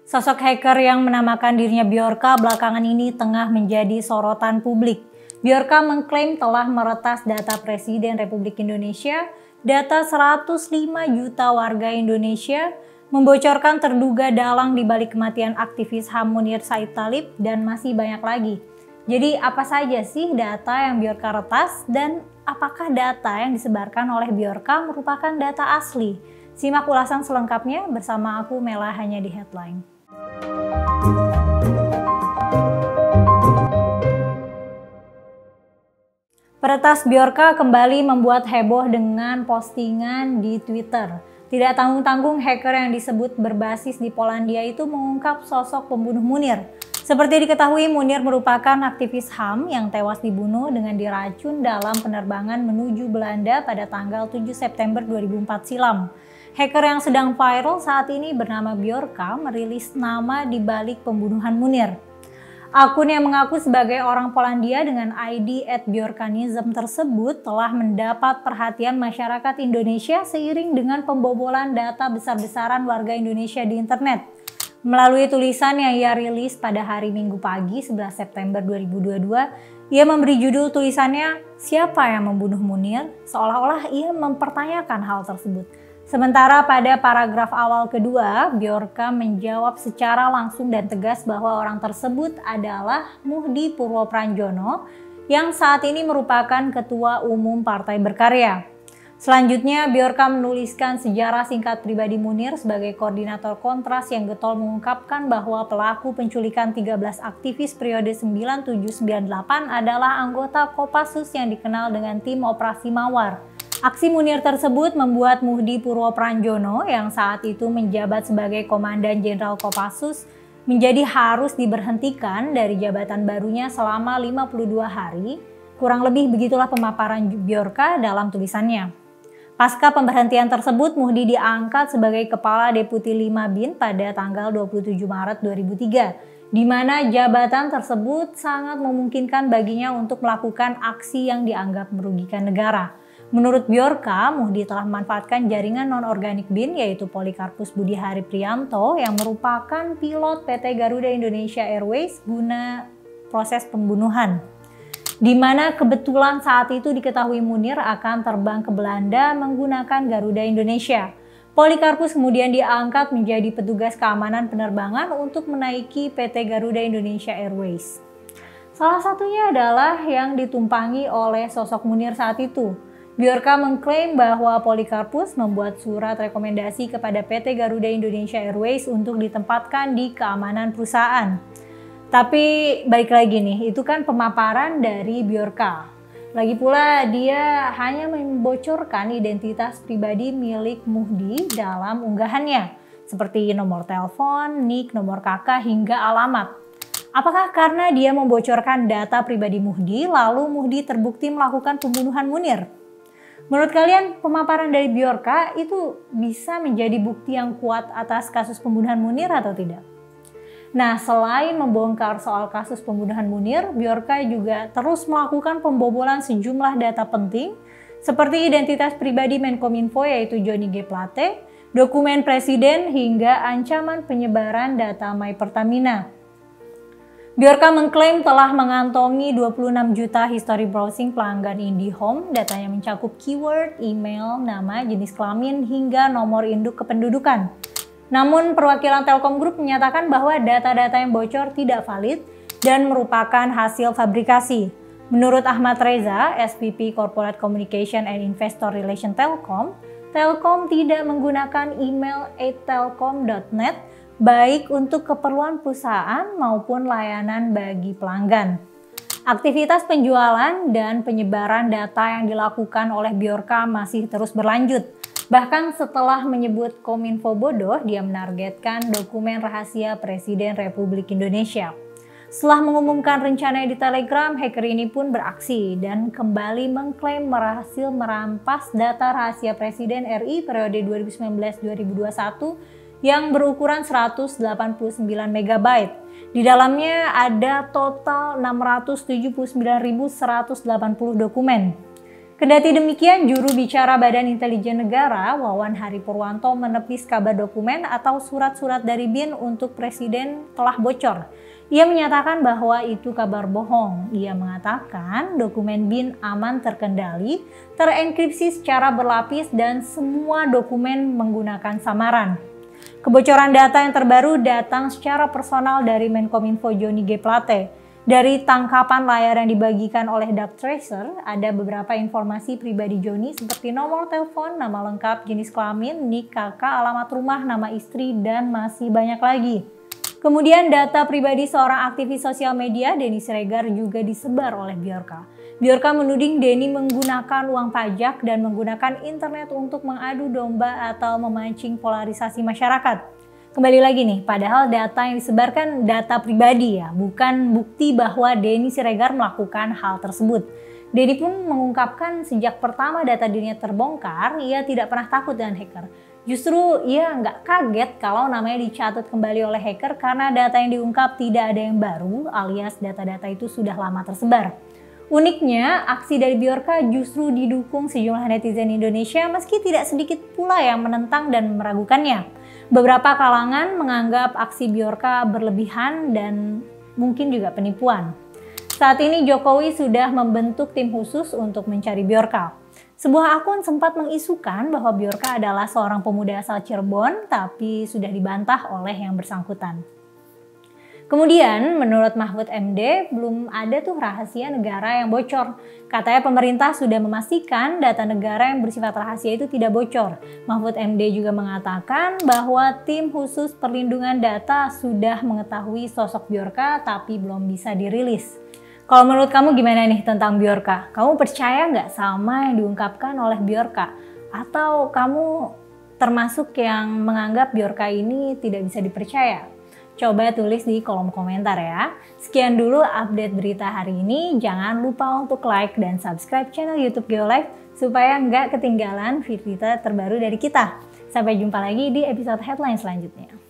Sosok hacker yang menamakan dirinya Bjorka belakangan ini tengah menjadi sorotan publik. Bjorka mengklaim telah meretas data Presiden Republik Indonesia, data 105 juta warga Indonesia, membocorkan terduga dalang di balik kematian aktivis HAM Munir Said Thalib, dan masih banyak lagi. Jadi apa saja sih data yang Bjorka retas dan apakah data yang disebarkan oleh Bjorka merupakan data asli? Simak ulasan selengkapnya bersama aku Mela hanya di Headline. Peretas Bjorka kembali membuat heboh dengan postingan di Twitter. Tidak tanggung-tanggung hacker yang disebut berbasis di Polandia itu mengungkap sosok pembunuh Munir. Seperti diketahui, Munir merupakan aktivis HAM yang tewas dibunuh dengan diracun dalam penerbangan menuju Belanda pada tanggal 7 September 2004 silam. Hacker yang sedang viral saat ini bernama Bjorka merilis nama di balik pembunuhan Munir. Akun yang mengaku sebagai orang Polandia dengan ID @bjorkanism tersebut telah mendapat perhatian masyarakat Indonesia seiring dengan pembobolan data besar-besaran warga Indonesia di internet. Melalui tulisan yang ia rilis pada hari Minggu pagi 11 September 2022, ia memberi judul tulisannya "Siapa yang membunuh Munir?" seolah-olah ia mempertanyakan hal tersebut. Sementara pada paragraf awal kedua, Bjorka menjawab secara langsung dan tegas bahwa orang tersebut adalah Muhdi Purwopranjono yang saat ini merupakan Ketua Umum Partai Berkarya. Selanjutnya, Bjorka menuliskan sejarah singkat pribadi Munir sebagai koordinator Kontras yang getol mengungkapkan bahwa pelaku penculikan 13 aktivis periode 97-98 adalah anggota Kopassus yang dikenal dengan tim Operasi Mawar. Aksi Munir tersebut membuat Muhdi Purwopranjono yang saat itu menjabat sebagai Komandan Jenderal Kopassus menjadi harus diberhentikan dari jabatan barunya selama 52 hari. Kurang lebih begitulah pemaparan Bjorka dalam tulisannya. Pasca pemberhentian tersebut, Muhdi diangkat sebagai Kepala Deputi 5 BIN pada tanggal 27 Maret 2003, di mana jabatan tersebut sangat memungkinkan baginya untuk melakukan aksi yang dianggap merugikan negara. Menurut Bjorka, Muhdi telah memanfaatkan jaringan non-organik BIN yaitu Polikarpus Budihari Prianto yang merupakan pilot PT Garuda Indonesia Airways guna proses pembunuhan. Di mana kebetulan saat itu diketahui Munir akan terbang ke Belanda menggunakan Garuda Indonesia. Polikarpus kemudian diangkat menjadi petugas keamanan penerbangan untuk menaiki PT Garuda Indonesia Airways. Salah satunya adalah yang ditumpangi oleh sosok Munir saat itu. Bjorka mengklaim bahwa Polikarpus membuat surat rekomendasi kepada PT Garuda Indonesia Airways untuk ditempatkan di keamanan perusahaan. Tapi balik lagi nih, itu kan pemaparan dari Bjorka. Lagi pula dia hanya membocorkan identitas pribadi milik Muhdi dalam unggahannya, seperti nomor telepon, nik, nomor KK, hingga alamat. Apakah karena dia membocorkan data pribadi Muhdi, lalu Muhdi terbukti melakukan pembunuhan Munir? Menurut kalian, pemaparan dari Bjorka itu bisa menjadi bukti yang kuat atas kasus pembunuhan Munir atau tidak? Nah, selain membongkar soal kasus pembunuhan Munir, Bjorka juga terus melakukan pembobolan sejumlah data penting seperti identitas pribadi Menkominfo yaitu Johnny G. Plate, dokumen presiden, hingga ancaman penyebaran data My Pertamina. Bjorka mengklaim telah mengantongi 26 juta history browsing pelanggan IndiHome. Datanya mencakup keyword, email, nama, jenis kelamin, hingga nomor induk kependudukan. Namun perwakilan Telkom Group menyatakan bahwa data-data yang bocor tidak valid dan merupakan hasil fabrikasi. Menurut Ahmad Reza, SVP Corporate Communication and Investor Relation Telkom, Telkom tidak menggunakan email @telkom.net baik untuk keperluan perusahaan maupun layanan bagi pelanggan. Aktivitas penjualan dan penyebaran data yang dilakukan oleh Bjorka masih terus berlanjut. Bahkan setelah menyebut Kominfo bodoh, dia menargetkan dokumen rahasia Presiden Republik Indonesia. Setelah mengumumkan rencananya di Telegram, hacker ini pun beraksi dan kembali mengklaim berhasil merampas data rahasia Presiden RI periode 2019-2021 yang berukuran 189 MB. Di dalamnya ada total 679.180 dokumen. Kendati demikian, juru bicara Badan Intelijen Negara, Wawan Hari Purwanto menepis kabar dokumen atau surat-surat dari BIN untuk Presiden telah bocor. Ia menyatakan bahwa itu kabar bohong. Ia mengatakan dokumen BIN aman terkendali, terenkripsi secara berlapis dan semua dokumen menggunakan samaran. Kebocoran data yang terbaru datang secara personal dari Menkominfo Johnny G. Plate. Dari tangkapan layar yang dibagikan oleh Dark Tracer, ada beberapa informasi pribadi Joni seperti nomor telepon, nama lengkap, jenis kelamin, nik, kakak, alamat rumah, nama istri, dan masih banyak lagi. Kemudian data pribadi seorang aktivis sosial media, Denny Siregar, juga disebar oleh Bjorka. Bjorka menuding Denny menggunakan uang pajak dan menggunakan internet untuk mengadu domba atau memancing polarisasi masyarakat. Kembali lagi nih, padahal data yang disebarkan data pribadi ya, bukan bukti bahwa Denny Siregar melakukan hal tersebut. Denny pun mengungkapkan sejak pertama data dirinya terbongkar, ia tidak pernah takut dengan hacker. Justru ia nggak kaget kalau namanya dicatut kembali oleh hacker karena data yang diungkap tidak ada yang baru alias data-data itu sudah lama tersebar. Uniknya, aksi dari Bjorka justru didukung sejumlah netizen Indonesia meski tidak sedikit pula yang menentang dan meragukannya. Beberapa kalangan menganggap aksi Bjorka berlebihan dan mungkin juga penipuan. Saat ini Jokowi sudah membentuk tim khusus untuk mencari Bjorka. Sebuah akun sempat mengisukan bahwa Bjorka adalah seorang pemuda asal Cirebon tapi sudah dibantah oleh yang bersangkutan. Kemudian menurut Mahfud MD belum ada tuh rahasia negara yang bocor. Katanya pemerintah sudah memastikan data negara yang bersifat rahasia itu tidak bocor. Mahfud MD juga mengatakan bahwa tim khusus perlindungan data sudah mengetahui sosok Bjorka tapi belum bisa dirilis. Kalau menurut kamu gimana nih tentang Bjorka? Kamu percaya nggak sama yang diungkapkan oleh Bjorka? Atau kamu termasuk yang menganggap Bjorka ini tidak bisa dipercaya? Coba tulis di kolom komentar ya. Sekian dulu update berita hari ini. Jangan lupa untuk like dan subscribe channel YouTube Geolife supaya nggak ketinggalan berita terbaru dari kita. Sampai jumpa lagi di episode headline selanjutnya.